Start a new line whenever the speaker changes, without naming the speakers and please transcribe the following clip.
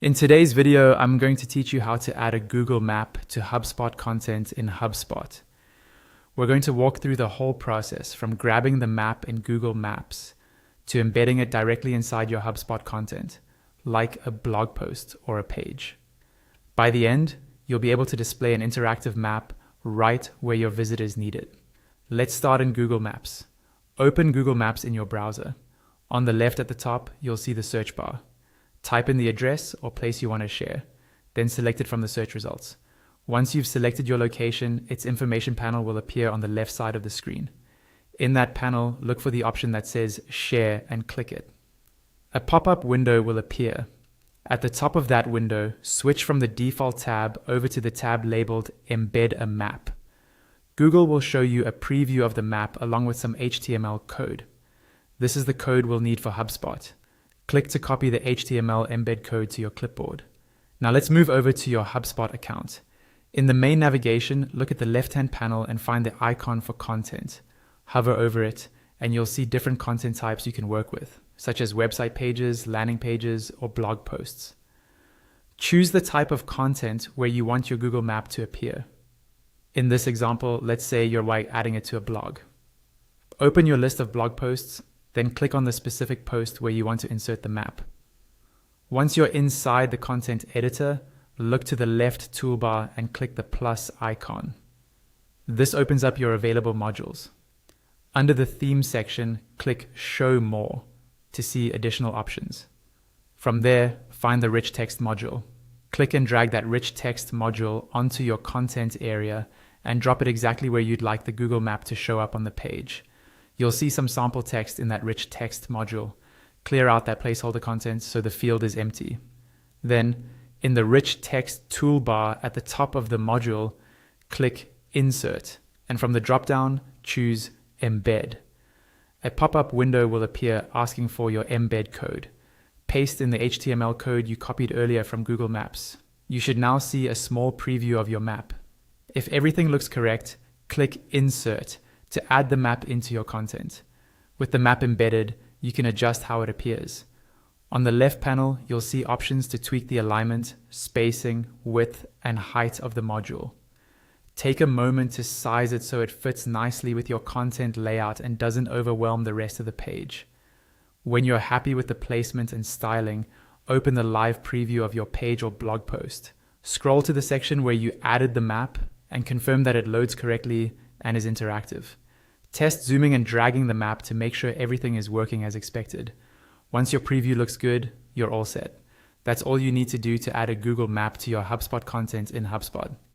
In today's video, I'm going to teach you how to add a Google map to HubSpot content in HubSpot. We're going to walk through the whole process from grabbing the map in Google Maps to embedding it directly inside your HubSpot content, like a blog post or a page. By the end, you'll be able to display an interactive map right where your visitors need it. Let's start in Google Maps. Open Google Maps in your browser. On the left at the top, you'll see the search bar. Type in the address or place you want to share, then select it from the search results. Once you've selected your location, its information panel will appear on the left side of the screen. In that panel, look for the option that says Share and click it. A pop-up window will appear. At the top of that window, switch from the default tab over to the tab labeled Embed a Map. Google will show you a preview of the map along with some HTML code. This is the code we'll need for HubSpot. Click to copy the HTML embed code to your clipboard. Now let's move over to your HubSpot account. In the main navigation, look at the left-hand panel and find the icon for content. Hover over it, and you'll see different content types you can work with, such as website pages, landing pages, or blog posts. Choose the type of content where you want your Google map to appear. In this example, let's say you're adding it to a blog. Open your list of blog posts, then click on the specific post where you want to insert the map. Once you're inside the content editor, look to the left toolbar and click the plus icon. This opens up your available modules. Under the theme section, click Show More to see additional options. From there, find the rich text module. Click and drag that rich text module onto your content area and drop it exactly where you'd like the Google map to show up on the page. You'll see some sample text in that rich text module. Clear out that placeholder content so the field is empty. Then, in the rich text toolbar at the top of the module, click Insert, and from the drop-down, choose Embed. A pop-up window will appear asking for your embed code. Paste in the HTML code you copied earlier from Google Maps. You should now see a small preview of your map. If everything looks correct, click Insert to add the map into your content. With the map embedded, you can adjust how it appears. On the left panel, you'll see options to tweak the alignment, spacing, width, and height of the module. Take a moment to size it so it fits nicely with your content layout and doesn't overwhelm the rest of the page. When you're happy with the placement and styling, open the live preview of your page or blog post. Scroll to the section where you added the map and confirm that it loads correctly and is interactive. Test zooming and dragging the map to make sure everything is working as expected. Once your preview looks good, you're all set. That's all you need to do to add a Google map to your HubSpot content in HubSpot.